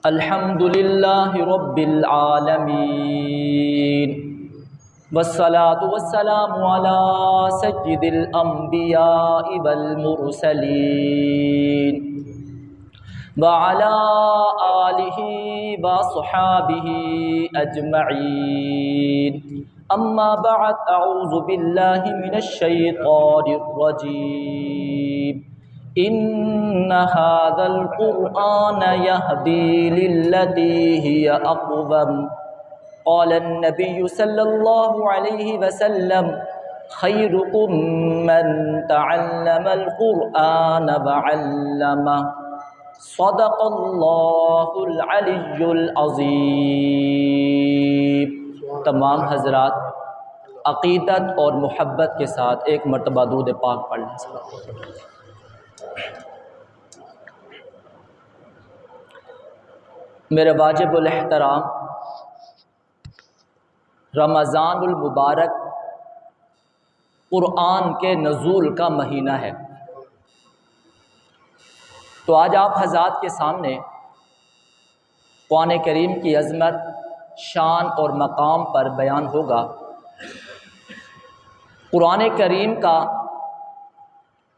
الحمد للہ رب العالمین والصلاة والسلام علی سید الانبیاء والمرسلین وعلی آلہ وصحابہ اجمعین اما بعد اعوذ باللہ من الشیطان الرجیم ان هذا القرآن يهدي للتي هي اقوم قال النبي صلى الله عليه وسلم خيركم من تعلم القرآن وعلمه صدق الله العلي العظيم۔ تمام حضرات عقیدت اور محبت کے ساتھ ایک مرتبہ درود پاک پڑھ لیں۔ میرے واجب الاحترام، رمضان المبارک قرآن کے نزول کا مہینہ ہے، تو آج آپ حضرات کے سامنے قرآن کریم کی عظمت، شان اور مقام پر بیان ہوگا۔ قرآن کریم کا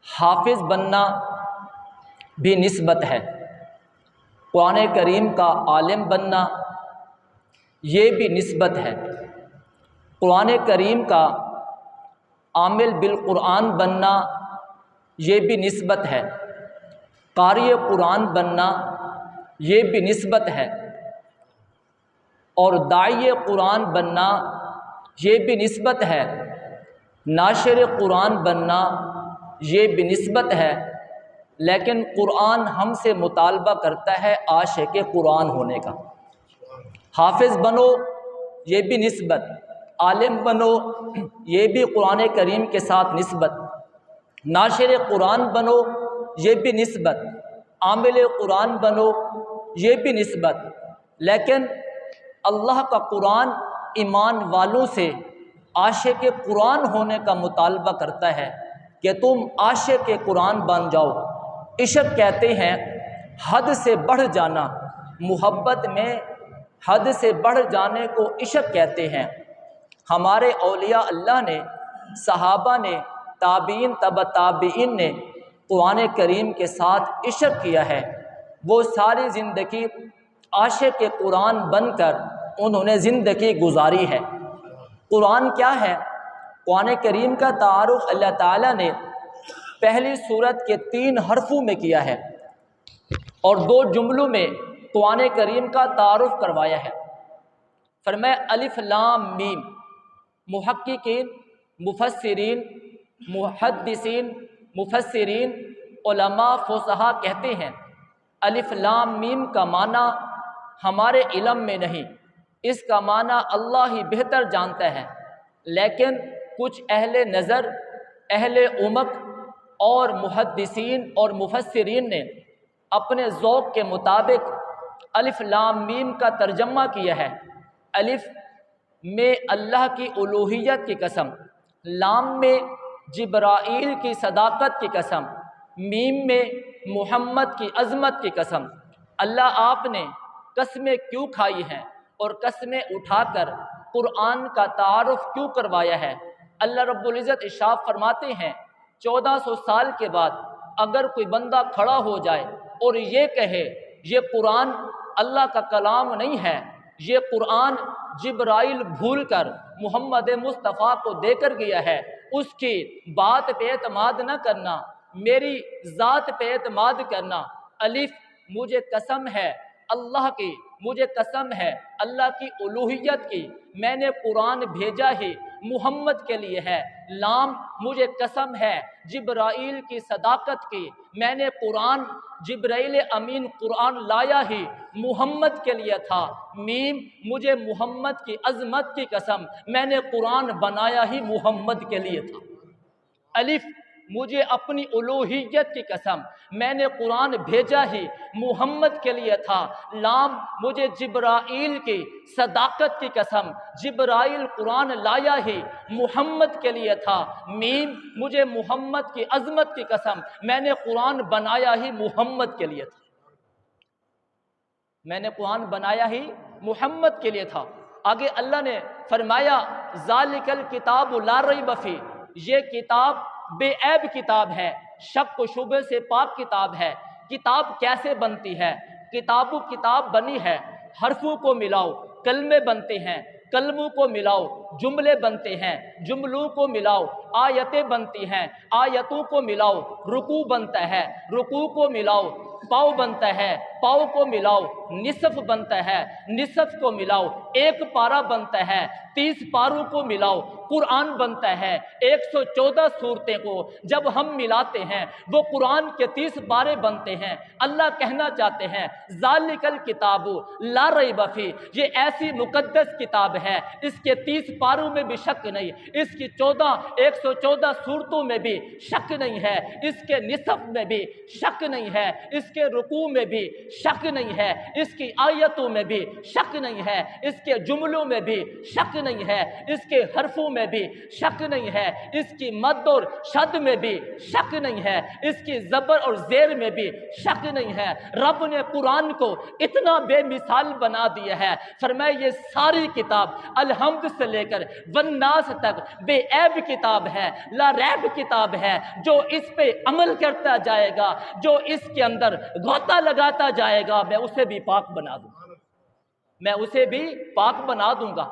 حافظ بننا بھی نسبت ہے، قرآن کریم کا عالم بننا یہ بھی نسبت ہے، قرآن کریم کا عامل بالقرآن بننا یہ بھی نسبت ہے، قاری قرآن بننا یہ بھی نسبت ہے، اور داعی قرآن بننا یہ بھی نسبت ہے، ناشر قرآن بننا یہ بھی نسبت ہے۔ لیکن قرآن ہم سے مطالبہ کرتا ہے عاشق قرآن ہونے کا۔ حافظ بنو یہ بھی نسبت، عالم بنو یہ بھی قرآن کریم کے ساتھ نسبت، ناشر قرآن بنو یہ بھی نسبت، عامل قرآن بنو یہ بھی نسبت۔ لیکن اللہ کا قرآن ایمان والوں سے عاشق قرآن ہونے کا مطالبہ کرتا ہے کہ تم عاشق قرآن بن جاؤ۔ عشق کہتے ہیں حد سے بڑھ جانا، محبت میں حد سے بڑھ جانے کو عشق کہتے ہیں۔ ہمارے اولیاء اللہ نے، صحابہ نے، تابعین تبع تابعین نے قرآن کریم کے ساتھ عشق کیا ہے، وہ ساری زندگی عاشق قرآن بن کر انہوں نے زندگی گزاری ہے۔ قرآن کیا ہے؟ قرآن کریم کا تعارف اللہ تعالیٰ نے پہلی سورت کے 3 حرفوں میں کیا ہے، اور 2 جملوں میں قرآن کریم کا تعارف کروایا ہے۔ فرمایا الف لام میم۔ محققین، مفسرین، محدثین، مفسرین، علماء، فصحاء کہتے ہیں الف لام میم کا معنی ہمارے علم میں نہیں، اس کا معنی اللہ ہی بہتر جانتا ہے، لیکن کچھ اہل نظر، اہل عمق اور محدثین اور مفسرین نے اپنے ذوق کے مطابق الف لام میم کا ترجمہ کیا ہے۔ الف میں اللہ کی الوہیت کی قسم، لام میں جبرائیل کی صداقت کی قسم، میم میں محمد کی عظمت کی قسم۔ اللہ آپ نے قسمیں کیوں کھائی ہیں اور قسمیں اٹھا کر قرآن کا تعارف کیوں کروایا ہے؟ اللہ رب العزت ارشاد فرماتے ہیں 1400 سال کے بعد اگر کوئی بندہ کھڑا ہو جائے اور یہ کہے یہ قرآن اللہ کا کلام نہیں ہے، یہ قرآن جبرائیل بھول کر محمد مصطفیٰ کو دے کر گیا ہے، اس کی بات پہ اعتماد نہ کرنا، میری ذات پہ اعتماد کرنا۔ الف مجھے قسم ہے اللہ کی، مجھے قسم ہے اللہ کی الوہیت کی، میں نے قرآن بھیجا ہی محمد کے لیے ہے۔ لام مجھے قسم ہے جبرائیل کی صداقت کی، میں نے قرآن، جبرائیل امین قرآن لایا ہی محمد کے لیے تھا۔ میم مجھے محمد کی عظمت کی قسم، میں نے قرآن بنایا ہی محمد کے لیے تھا۔ الف مجھے اپنی الوہیت کی قسم، میں نے قرآن بھیجا ہی محمد کے لیے تھا۔ لام مجھے جبرائیل کی صداقت کی قسم، جبرائیل قرآن لایا ہی محمد کے لیے تھا۔ میم مجھے محمد کی عظمت کی قسم، میں نے قرآن بنایا ہی محمد کے لیے تھا۔ میں نے قرآن بنایا ہی محمد کے لیے تھا۔ آگے اللہ نے فرمایا ذالک الکتاب لا ریب فیہ، یہ کتاب بے عیب کتاب ہے، شک و شبہ سے پاک کتاب ہے۔ کتاب کیسے بنتی ہے؟ کتاب بنی ہے، حرفوں کو ملاؤ کلمے بنتے ہیں، کلموں کو ملاؤ جملے بنتے ہیں، جملوں کو ملاؤ آیتیں بنتی ہیں، آیتوں کو ملاؤ رکوع بنتا ہے، رکوع کو ملاؤ پاؤ بنتا ہے، پاؤ کو ملاؤ نصف بنتا ہے، نصف کو ملاؤ ایک پارہ بنتا ہے، 30 پاروں کو ملاؤ قرآن بنتا ہے۔ 114 صورتیں کو جب ہم ملاتے ہیں وہ قرآن کے 30 پارے بنتے ہیں۔ اللہ کہنا چاہتے ہیں ذالک الکتاب لا ریب فیہ، یہ ایسی مقدس کتاب ہے، اس کے 30 پاروں میں بھی شک نہیں، اس کی 114 صورتوں میں بھی شک نہیں ہے، اس کے نصف میں بھی شک نہیں ہے، اس کے رکوع میں بھی شک نہیں ہے، اس کی آیتوں میں بھی شک نہیں ہے، اس کے جملوں میں بھی شک نہیں ہے، اس کے حرفوں میں بھی شک نہیں ہے، اس کی مد اور شد میں بھی شک نہیں ہے، اس کی زبر اور زیر میں بھی شک نہیں ہے۔ رب نے قرآن کو اتنا بے مثال بنا دیا ہے، فرمایا یہ ساری کتاب الحمد سے لے کر والناس تک بے عیب کتاب ہے، لا ریب کتاب ہے۔ جو اس پہ عمل کرتا جائے گا، جو اس کے اندر غوطہ لگاتا جائے گا، میں اسے بھی پاک بنا دوں گا، میں اسے بھی پاک بنا دوں گا۔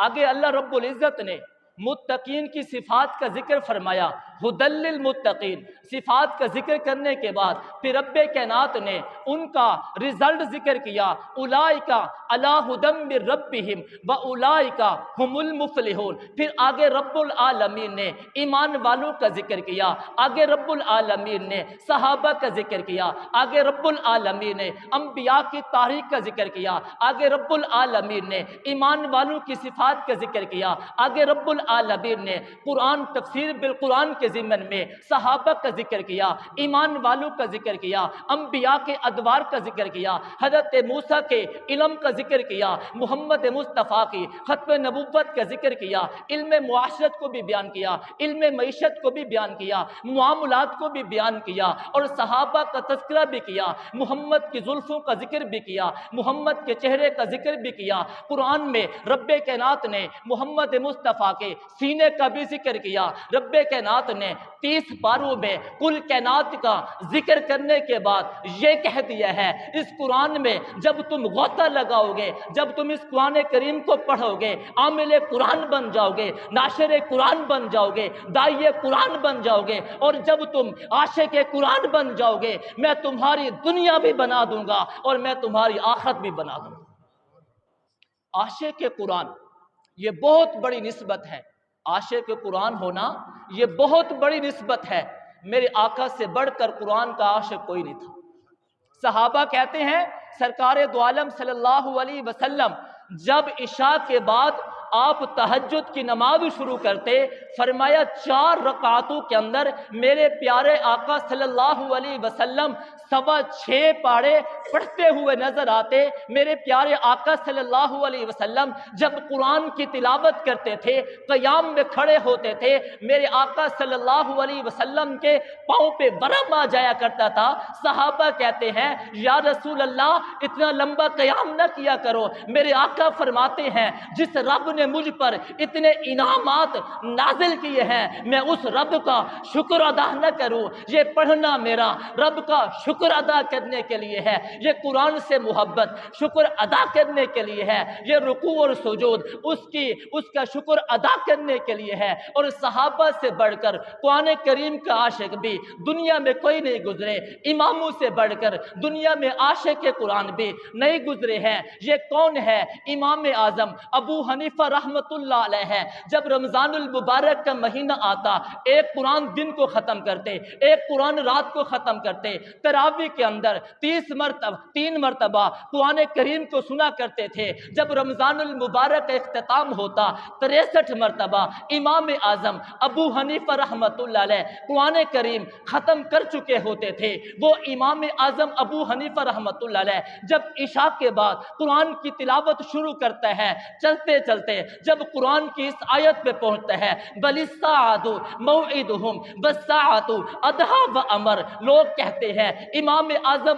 آگے اللہ رب العزت نے متقین کی صفات کا ذکر فرمایا، ھدی للمتقین، صفات کا ذکر کرنے کے بعد پھر رب کائنات نے ان کا رزلٹ ذکر کیا، اولئک علی ھدی من ربہم واولئک ھم المفلحون۔ پھر آگے رب العالمین نے ایمان والوں کا ذکر کیا، آگے رب العالمین نے صحابہ کا ذکر کیا، آگے رب العالمین نے انبیاء کی تاریخ کا ذکر کیا، آگے رب العالمین نے ایمان والوں کی صفات کا ذکر کیا، آگے رب العالمین نے قرآن تفسیر بالقرآن کے ضمن میں صحابہ کا ذکر کیا، ایمان والوں کا ذکر کیا، انبیاء کے ادوار کا ذکر کیا، حضرت موسیٰ کے علم کا ذکر کیا، محمد مصطفیٰ کی ختم نبوت کا ذکر کیا، علم معاشرت کو بھی بیان کیا، علم معیشت کو بھی بیان کیا، معاملات کو بھی بیان کیا، اور صحابہ کا تذکرہ بھی کیا، محمد کی زلفوں کا ذکر بھی کیا، محمد کے چہرے کا ذکر بھی کیا۔ قرآن میں رب کائنات نے محمد مصطفیٰ کے سینے کا بھی ذکر کیا۔ رب کائنات نے 30 پاروں میں کل کائنات کا ذکر کرنے کے بعد یہ کہہ دیا ہے اس قرآن میں جب تم غوطہ لگاؤ گے، جب تم اس قرآن کریم کو پڑھو گے، عامل قرآن بن جاؤ گے، ناشر قرآن بن جاؤ گے، داعی قرآن بن جاؤ گے، اور جب تم عاشق قرآن بن جاؤ گے، میں تمہاری دنیا بھی بنا دوں گا اور میں تمہاری آخرت بھی بنا دوں گا۔ عاشق قرآن یہ بہت بڑی نسبت ہے، عاشق قرآن ہونا یہ بہت بڑی نسبت ہے۔ میرے آقا سے بڑھ کر قرآن کا عاشق کوئی نہیں تھا۔ صحابہ کہتے ہیں سرکار دو عالم صلی اللہ علیہ وسلم جب عشاء کے بعد آپ تہجد کی نماز شروع کرتے، فرمایا 4 رکعتوں کے اندر میرے پیارے آقا صلی اللہ علیہ وسلم 6.25 پارے پڑھتے ہوئے نظر آتے۔ میرے پیارے آقا صلی اللہ علیہ وسلم جب قرآن کی تلاوت کرتے تھے، قیام میں کھڑے ہوتے تھے، میرے آقا صلی اللہ علیہ وسلم کے پاؤں پہ ورم آ جایا کرتا تھا۔ صحابہ کہتے ہیں یا رسول اللہ اتنا لمبا قیام نہ کیا کرو۔ میرے آقا فرماتے ہیں جس رب نے مجھ پر اتنے انعامات نازل کیے ہیں، میں اس رب کا شکر ادا نہ کروں؟ یہ پڑھنا میرا رب کا شکر ادا کرنے کے لیے ہے، یہ قرآن سے محبت شکر ادا کرنے کے لیے ہے، یہ رکوع اور سجود اس کا شکر ادا کرنے کے لیے ہے۔ اور صحابہ سے بڑھ کر قرآن کریم کا عاشق بھی دنیا میں کوئی نہیں گزرے، اماموں سے بڑھ کر دنیا میں عاشق قرآن بھی نہیں گزرے ہیں۔ یہ کون ہے؟ امام اعظم ابو حنیفہ رحمۃ اللہ علیہ ہے۔ جب رمضان المبارک کا مہینہ آتا، ایک قرآن دن کو ختم کرتے، ایک قرآن رات کو ختم کرتے۔ تراویح کے اندر 3 مرتبہ قرآن کریم کو سنا کرتے تھے۔ جب رمضان المبارک کا اختتام ہوتا، 63 مرتبہ امام اعظم ابو حنیفہ رحمۃ اللہ علیہ قرآن کریم ختم کر چکے ہوتے تھے۔ وہ امام اعظم ابو حنیفہ رحمۃ اللہ علیہ جب عشاء کے بعد قرآن کی تلاوت شروع کرتا ہے، چلتے چلتے جب قرآن کی اس آیت پہ پہنچتا ہے بل الساعۃ موعدہم والساعۃ ادھیٰ وامر، لوگ کہتے ہیں امام اعظم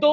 2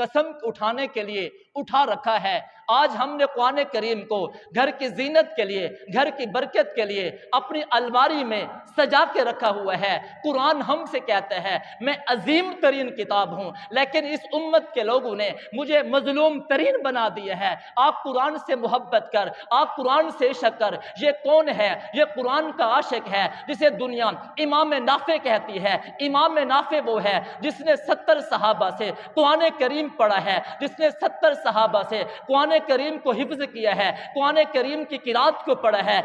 قسم اٹھانے کے لیے اٹھا رکھا ہے۔ آج ہم نے قرآن کریم کو گھر کی زینت کے لیے، گھر کی برکت کے لیے اپنی الماری میں سجا کے رکھا ہوا ہے۔ قرآن ہم سے کہتا ہے میں عظیم ترین کتاب ہوں، لیکن اس امت کے لوگوں نے مجھے مظلوم ترین بنا دیا ہے۔ آپ قرآن سے محبت کر، آپ قرآن سے عشق کر۔ یہ کون ہے؟ یہ قرآن کا عاشق ہے جسے دنیا امام نافع کہتی ہے۔ امام نافع وہ ہے جس نے 70 صحابہ سے قرآن کریم پڑھا ہے، جس نے 70 صحابہ سے قرآن کریم کو حفظ کیا ہے، قرآن کریم کی قرات کو پڑھا ہے۔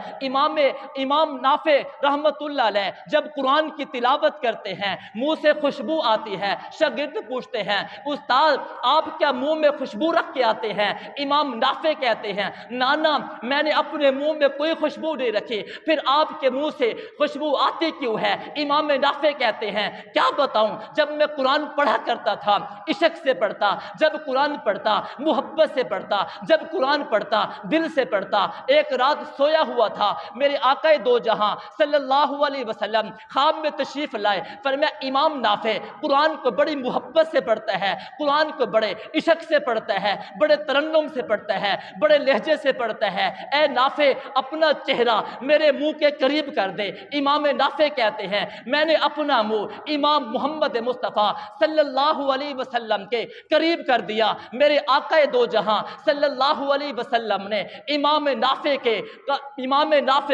امام نافع رحمت اللہ علیہ جب قرآن کی تلاوت کرتے ہیں منہ سے خوشبو آتی ہے، شاگرد پوچھتے ہیں استاد آپ کیا منہ میں خوشبو رکھ کے آتے ہیں؟ امام نافع کہتے ہیں نانا میں نے اپنے منہ میں کوئی خوشبو نہیں رکھی، پھر آپ کے منہ سے خوشبو آتی کیوں ہے؟ امام نافع کہتے ہیں کیا بتاؤں، جب میں قرآن پڑھا کرتا تھا عشق سے پڑھتا، جب قرآن پڑھتا محبت سے پڑھتا، جب قرآن پڑھتا دل سے پڑھتا۔ ایک رات سویا ہوا تھا، میرے آقا دو جہاں صلی اللہ علیہ وسلم خواب میں تشریف لائے، فرمایا امام نافع قرآن کو بڑی محبت سے پڑھتا ہے، قرآن کو بڑے عشق سے پڑھتا ہے، بڑے ترنم سے پڑھتا ہے، بڑے لہجے سے پڑھتا ہے، اے نافع اپنا چہرہ میرے منہ کے قریب کر دے۔ امام نافع کہتے ہیں میں نے اپنا منہ امام محمد مصطفیٰ صلی اللہ علیہ وسلم کے قریب کر دیا۔ میرے آقا دو جہاں صلی اللہ علیہ وسلم نے امام نافع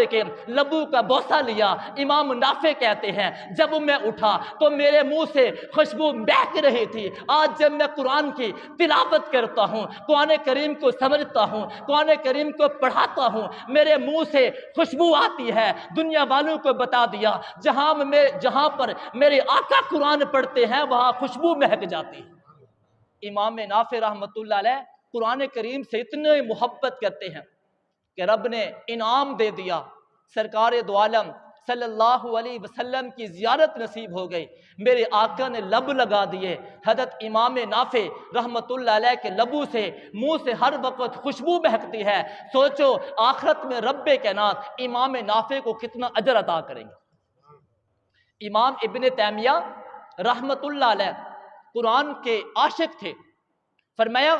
کے لبو کا بوسہ لیا۔ امام نافع کہتے ہیں جب میں اٹھا تو میرے منہ سے خوشبو بہک رہی تھی۔ آج جب میں قرآن کی تلاوت کرتا ہوں، قرآن کریم کو سمجھتا ہوں، قرآن کریم کو پڑھاتا ہوں، میرے منہ سے خوشبو آتی ہے۔ دنیا والوں کو بتا دیا جہاں پر میرے آقا قرآن پڑھتے ہیں وہاں خوشبو مہک جاتی ہے۔ امام نافع رحمت اللہ علیہ قرآن کریم سے اتنے محبت کرتے ہیں کہ رب نے انعام دے دیا، سرکار دو عالم صلی اللہ علیہ وسلم کی زیارت نصیب ہو گئی۔ میرے آقا نے لب لگا دیے، حضرت امام نافع رحمت اللہ علیہ کے لبوں سے منہ سے ہر وقت خوشبو بہکتی ہے۔ سوچو آخرت میں رب کائنات امام نافع کو کتنا اجر عطا کریں گے۔ امام ابن تیمیہ رحمت اللہ علیہ قرآن کے عاشق تھے، فرمایا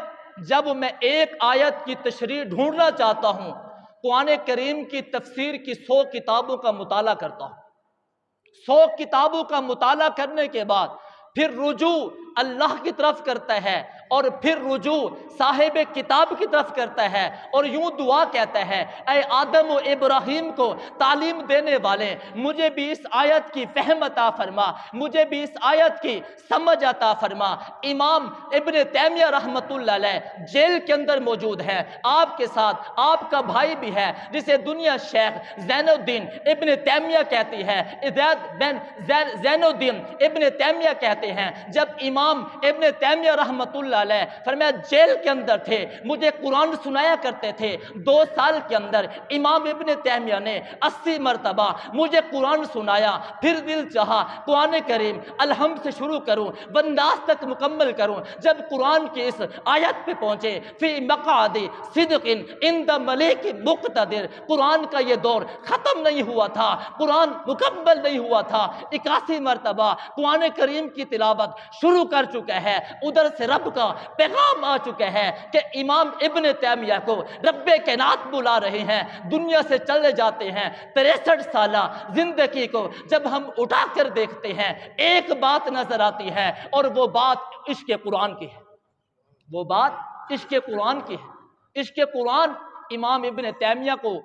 جب میں ایک آیت کی تشریح ڈھونڈنا چاہتا ہوں قرآن کریم کی تفسیر کی 100 کتابوں کا مطالعہ کرتا ہوں۔ 100 کتابوں کا مطالعہ کرنے کے بعد پھر رجوع اللہ کی طرف کرتا ہے اور پھر رجوع صاحب کتاب کی طرف کرتا ہے اور یوں دعا کہتا ہے اے آدم و ابراہیم کو تعلیم دینے والے مجھے بھی اس آیت کی فہم عطا فرما، مجھے بھی اس آیت کی سمجھ عطا فرما۔ امام ابن تیمیہ رحمت اللہ علیہ جیل کے اندر موجود ہے، آپ کے ساتھ آپ کا بھائی بھی ہے جسے دنیا شیخ زین الدین ابن تیمیہ کہتی ہے، زین الدین ابن تیمیہ کہتے ہیں جب امام ابن تیمیہ رحمت اللہ علیہ فرمایا جیل کے اندر تھے مجھے قرآن سنایا کرتے تھے، 2 سال کے اندر امام ابن تیمیہ نے 80 مرتبہ مجھے قرآن سنایا، پھر دل چاہا قرآن کریم الحمد سے شروع کروں والناس تک مکمل کروں۔ جب قرآن کی اس آیت پہ پہنچے فی مقعد صدق عند ملیک مقتدر، قرآن کا یہ دور ختم نہیں ہوا تھا، قرآن مکمل نہیں ہوا تھا، 81 مرتبہ قرآن کریم کی تلاوت شروع کر چکا ہے۔ ادھر سے رب کا پیغام آ چکا ہے کہ امام ابن تیمیہ کو رب کائنات بلا رہے ہیں، دنیا سے چلے جاتے ہیں۔ 63 سالہ زندگی کو جب ہم اٹھا کر دیکھتے ہیں ایک بات نظر آتی ہے اور وہ بات عشق قرآن کی ہے، وہ بات عشق قرآن کی ہے۔ عشق قرآن امام ابن تیمیہ کو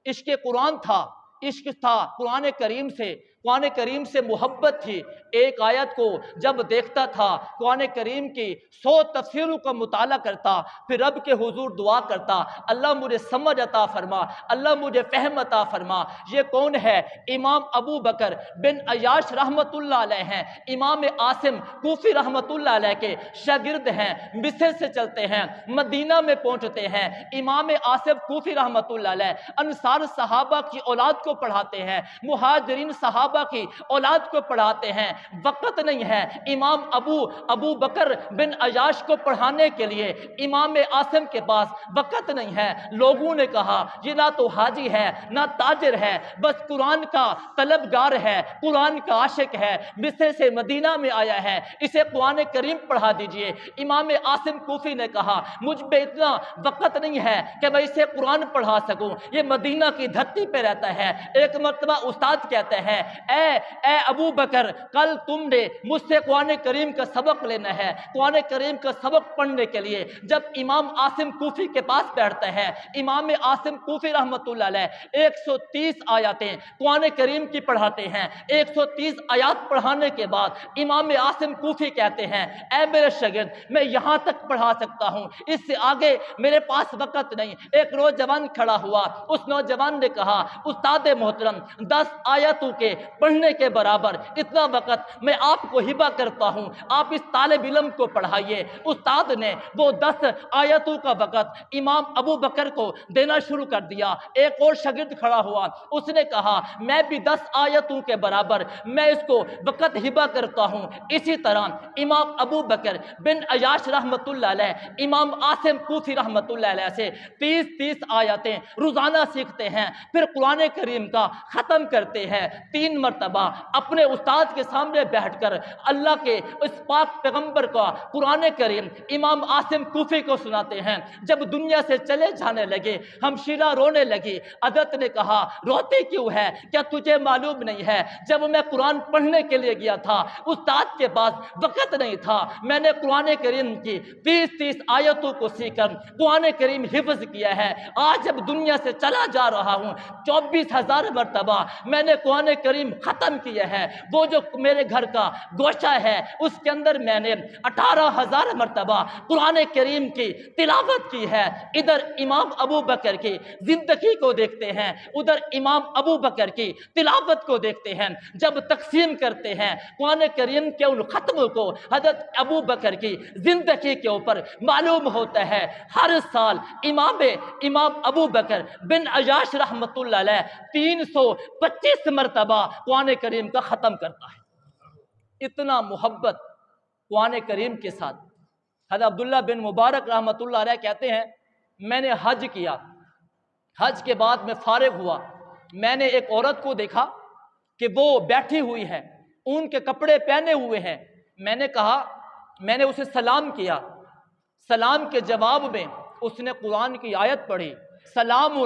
عشق قرآن تھا، عشق تھا قرآن کریم سے، قرآن کریم سے محبت تھی۔ ایک آیت کو جب دیکھتا تھا قرآن کریم کی 100 تفسیروں کا مطالعہ کرتا، پھر رب کے حضور دعا کرتا اللہ مجھے سمجھ عطا فرما، اللہ مجھے فہم عطا فرما۔ یہ کون ہے؟ امام ابو بکر بن عیاش رحمت اللہ علیہ ہیں، امام عاصم کوفی رحمت اللہ علیہ کے شاگرد ہیں، مصر سے چلتے ہیں مدینہ میں پہنچتے ہیں۔ امام عاصم کوفی رحمت اللہ علیہ انصار صحابہ کی اولاد کو پڑھاتے ہیں، مہاجرین صحابہ صحابہ کی اولاد کو پڑھاتے ہیں، وقت نہیں ہے امام ابو بکر بن عیاش کو پڑھانے کے لیے، امام عاصم کے پاس وقت نہیں ہے۔ لوگوں نے کہا یہ نہ تو حاجی ہے نہ تاجر ہے، بس قرآن کا طلبگار ہے، قرآن کا عاشق ہے، مصر سے مدینہ میں آیا ہے، اسے قرآن کریم پڑھا دیجئے۔ امام عاصم کوفی نے کہا مجھ پہ اتنا وقت نہیں ہے کہ میں اسے قرآن پڑھا سکوں، یہ مدینہ کی دھرتی پہ رہتا ہے۔ ایک مرتبہ استاد کہتے ہیں اے ابو بکر، کل تم نے مجھ سے قرآن کریم کا سبق لینا ہے، قرآن کریم کا سبق پڑھنے کے لیے جب امام عاصم کوفی کے پاس بیٹھتے ہیں، امام عاصم کوفی رحمۃ اللہ علیہ 130 آیاتیں قرآن کریم کی پڑھاتے ہیں۔ 130 آیات پڑھانے کے بعد امام عاصم کوفی کہتے ہیں اے میرے شاگرد، میں یہاں تک پڑھا سکتا ہوں، اس سے آگے میرے پاس وقت نہیں۔ ایک نوجوان کھڑا ہوا، اس نوجوان نے کہا استاد محترم، 10 آیاتوں کے پڑھنے کے برابر اتنا وقت میں آپ کو ہبہ کرتا ہوں، آپ اس طالب علم کو پڑھائیے۔ استاد نے وہ 10 آیاتوں کا وقت امام ابو بکر کو دینا شروع کر دیا۔ ایک اور شاگرد کھڑا ہوا، اس نے کہا میں بھی 10 آیاتوں کے برابر میں اس کو وقت ہبہ کرتا ہوں۔ اسی طرح امام ابو بکر بن عیاش رحمۃ اللہ علیہ امام عاصم کوفی رحمۃ اللہ علیہ سے 30 آیاتیں روزانہ سیکھتے ہیں، پھر قرآن کریم کا ختم کرتے ہیں۔ 3 مرتبہ اپنے استاد کے سامنے بیٹھ کر اللہ کے اس پاک پیغمبر کا قرآن کریم امام عاصم کوفی کو سناتے ہیں۔ جب دنیا سے چلے جانے لگے، ہمشیرہ رونے لگی۔ عدت نے کہا روتی کیوں ہے، کیا تجھے معلوم نہیں ہے جب میں قرآن پڑھنے کے لیے گیا تھا استاد کے پاس وقت نہیں تھا، میں نے قرآن کریم کی 30 آیتوں کو سیکھ کر قرآن کریم حفظ کیا ہے۔ آج جب دنیا سے چلا جا رہا ہوں 24,000 مرتبہ میں نے قرآن کریم ختم کیا ہے۔ وہ جو میرے گھر کا گوشہ ہے اس کے اندر میں نے 18,000 مرتبہ قرآن کریم کی تلاوت کی ہے۔ ادھر امام ابو بکر کی زندگی کو دیکھتے ہیں، ادھر امام ابو بکر کی تلاوت کو دیکھتے ہیں۔ جب تقسیم کرتے ہیں قرآن کریم کے ان ختموں کو حضرت ابو بکر کی زندگی کے اوپر معلوم ہوتا ہے ہر سال امام ابو بکر بن عیاش رحمۃ اللہ علیہ 325 مرتبہ قرآن کریم کا ختم کرتا ہے۔ اتنا محبت قرآن کریم کے ساتھ۔ حضرت عبداللہ بن مبارک رحمۃ اللہ علیہ کہتے ہیں میں نے حج کیا، حج کے بعد میں فارغ ہوا، میں نے ایک عورت کو دیکھا کہ وہ بیٹھی ہوئی ہے، اون کے کپڑے پہنے ہوئے ہیں۔ میں نے کہا، میں نے اسے سلام کیا، سلام کے جواب میں اس نے قرآن کی آیت پڑھی سلام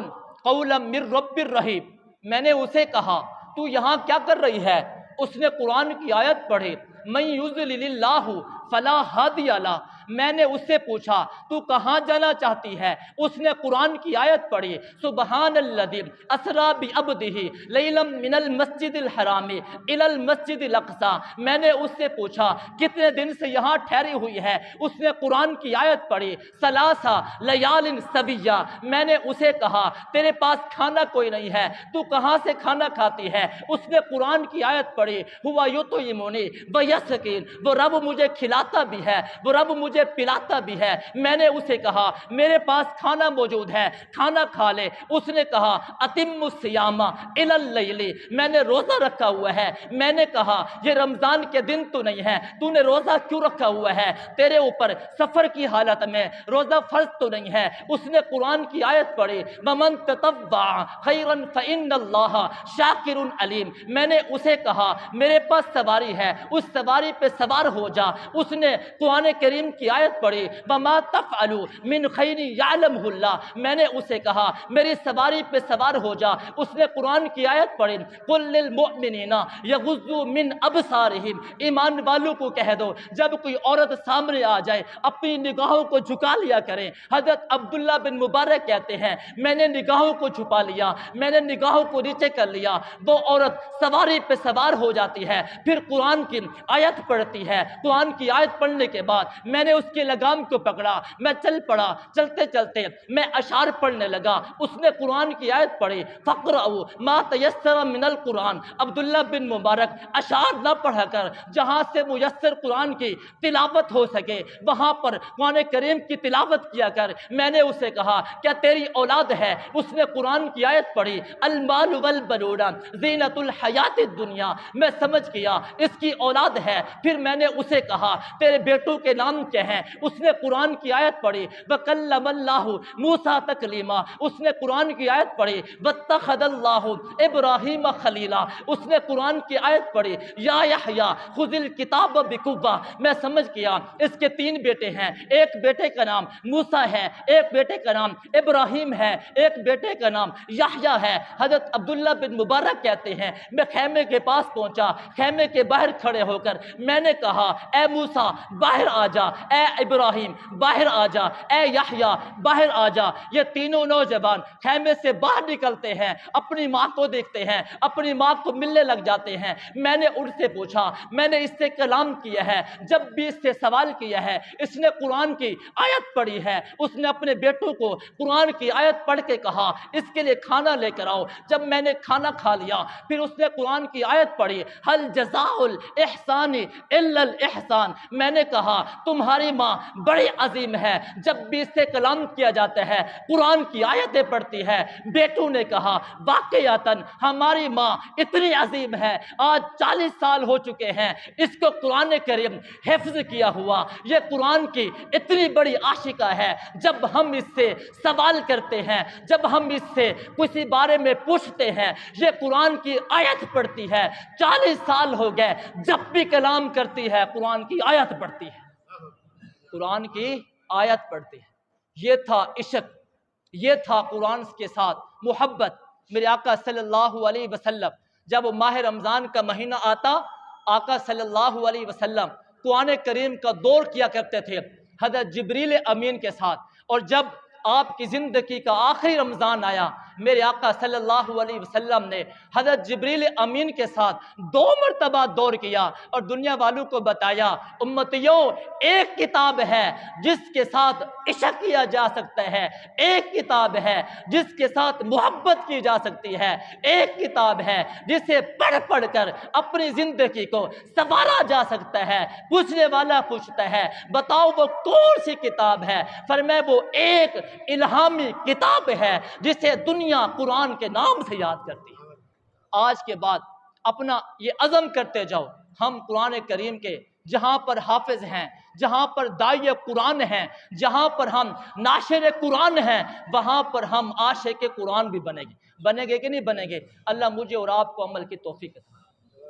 قولا من رب الرحیم۔ میں نے اسے کہا تو یہاں کیا کر رہی ہے؟ اس نے قرآن کی آیت پڑھی من یضلل اللہ فلا ہادی لہ۔ میں نے اس سے پوچھا تو کہاں جانا چاہتی ہے؟ اس نے قرآن کی آیت پڑھی سبحان الذی اسریٰ بعبدہ لیلا من المسجد الحرام الی المسجد الاقصی۔ میں نے اس سے پوچھا کتنے دن سے یہاں ٹھہری ہوئی ہے؟ اس نے قرآن کی آیت پڑھی ثلاث لیال سویہ۔ میں نے اسے کہا تیرے پاس کھانا کوئی نہیں ہے، تو کہاں سے کھانا کھاتی ہے؟ اس نے قرآن کی آیت پڑھی ہوا یطعمنی ویسقین۔ وہ رب مجھے کھلاتا بھی ہے، وہ رب مجھے پلاتا بھی ہے۔ میں نے اسے کہا میرے پاس کھانا موجود ہے، کھانا کھا لے۔ اس نے کہا اتم الصیام الی اللیل۔ میں نے روزہ رکھا ہوا ہے۔ میں نے کہا یہ رمضان کے دن تو نہیں ہے، تو نے روزہ کیوں رکھا ہوا ہے؟ تیرے اوپر سفر کی حالت میں روزہ فرض تو نہیں ہے۔ اس نے قرآن کی آیت پڑھی ومن تطوع خیرا فإن اللہ شاکر علیم۔ میں نے اسے کہا میرے پاس سواری ہے، اس سواری پہ سوار ہو جا۔ اس نے قرآن کریم کی آیت پڑھی وما تفعلوا من خیر یعلمہ اللہ۔ میں نے اسے کہا میری سواری پہ سوار ہو جا۔ اس نے قرآن کی آیت پڑھی قل للمؤمنین یغضوا من ابصارہم۔ ایمان والوں کو کہہ دو جب کوئی عورت سامنے آ جائے اپنی نگاہوں کو جھکا لیا کریں۔ حضرت عبداللہ بن مبارک کہتے ہیں میں نے نگاہوں کو چھپا لیا، میں نے نگاہوں کو نیچے کر لیا۔ وہ عورت سواری پہ سوار ہو جاتی ہے، پھر قرآن کی آیت پڑھتی ہے۔ قرآن کی آیت پڑھنے کے بعد میں نے اس کی لگام کو پکڑا، میں چل پڑا، چلتے چلتے میں اشعار پڑھنے لگا، اس نے قرآن کی آیت پڑھی فقرؤ ما تیسر من القرآن۔ عبداللہ بن مبارک اشعار نہ پڑھا کر، جہاں سے میسر قرآن کی تلاوت ہو سکے وہاں پر قرآن کریم کی تلاوت کیا کر۔ میں نے اسے کہا کیا تیری اولاد ہے؟ اس نے قرآن کی آیت پڑھی المال والبنون زینت الحیات الدنیا۔ میں سمجھ گیا اس کی اولاد ہے۔ پھر میں نے اسے کہا تیرے بیٹوں کے نام کیا ہیں؟ اس نے قرآن کی آیت پڑھی وکلم اللہ موسیٰ تکلیما۔ اس نے قرآن کی آیت پڑھی واتخذ اللہ ابراہیم خلیلا۔ اس نے قرآن کی آیت پڑھی یا یحییٰ خذ الکتاب بقوہ۔ میں سمجھ گیا اس کے 3 بیٹے ہیں، ایک بیٹے کا نام موسیٰ ہے، ایک بیٹے کا نام ابراہیم ہے، ایک بیٹے کا نام یحییٰ ہے۔ حضرت عبداللہ بن مبارک کہتے ہیں میں خیمے کے پاس پہنچا، خیمے کے باہر کھڑے ہو کر میں نے کہا اے موسیٰ باہر آ جا، اے ابراہیم باہر آ جا، اے یحییٰ باہر آ جا۔ یہ تینوں نوجوان خیمے سے باہر نکلتے ہیں، اپنی ماں کو دیکھتے ہیں، اپنی ماں کو ملنے لگ جاتے ہیں۔ میں نے ان سے پوچھا، میں نے اس سے کلام کیا ہے، جب بھی اس سے سوال کیا ہے اس نے قرآن کی آیت پڑھی ہے۔ اس نے اپنے بیٹوں کو قرآن کی آیت پڑھ کے کہا اس کے لیے کھانا لے کر آؤ۔ جب میں نے کھانا کھا لیا پھر اس نے قرآن کی آیت پڑھی هل جزاء الاحسان الا الاحسان۔ میں نے کہا تمہاری ماں بڑی عظیم ہے، جب بھی اس سے کلام کیا جاتا ہے قرآن کی آیتیں پڑھتی ہے۔ بیٹوں نے کہا واقعتاً ہماری ماں اتنی عظیم ہے، آج 40 سال ہو چکے ہیں اس کو قرآن کریم حفظ کیا ہوا، یہ قرآن کی اتنی بڑی عاشقہ ہے، جب ہم اس سے سوال کرتے ہیں، جب ہم اس سے کسی بارے میں پوچھتے ہیں یہ قرآن کی آیت پڑھتی ہے۔ 40 سال ہو گئے، جب بھی کلام کرتی ہے قرآن کی آیت پڑھتی ہے، قرآن کی آیت پڑھتی ہے۔ یہ تھا عشق، یہ تھا قرآن کے ساتھ محبت۔ میرے آقا صلی اللہ علیہ وسلم جب ماہ رمضان کا مہینہ آتا آقا صلی اللہ علیہ وسلم قرآن کریم کا دور کیا کرتے تھے حضرت جبریل امین کے ساتھ، اور جب آپ کی زندگی کا آخری رمضان آیا میرے آقا صلی اللہ علیہ وسلم نے حضرت جبریل امین کے ساتھ 2 مرتبہ دور کیا اور دنیا والوں کو بتایا امتیوں ایک کتاب ہے جس کے ساتھ عشق کیا جا سکتا ہے، ایک کتاب ہے جس کے ساتھ محبت کی جا سکتی ہے، ایک کتاب ہے جسے پڑھ کر اپنی زندگی کو سنوارا جا سکتا ہے۔ پوچھنے والا پوچھتا ہے بتاؤ وہ کون سی کتاب ہے؟ فرمایا وہ ایک الہامی کتاب ہے جسے دنیا قرآن کے نام سے یاد کرتی ہے۔ آج کے بعد اپنا یہ عزم کرتے جاؤ ہم قرآن کریم کے جہاں پر حافظ ہیں، جہاں پر داعی قرآن ہیں، جہاں پر ہم ناشر قرآن ہیں، وہاں پر ہم عاشق قرآن بھی بنیں گے کہ نہیں بنیں گے؟ اللہ مجھے اور آپ کو عمل کی توفیق عطا فرمائے۔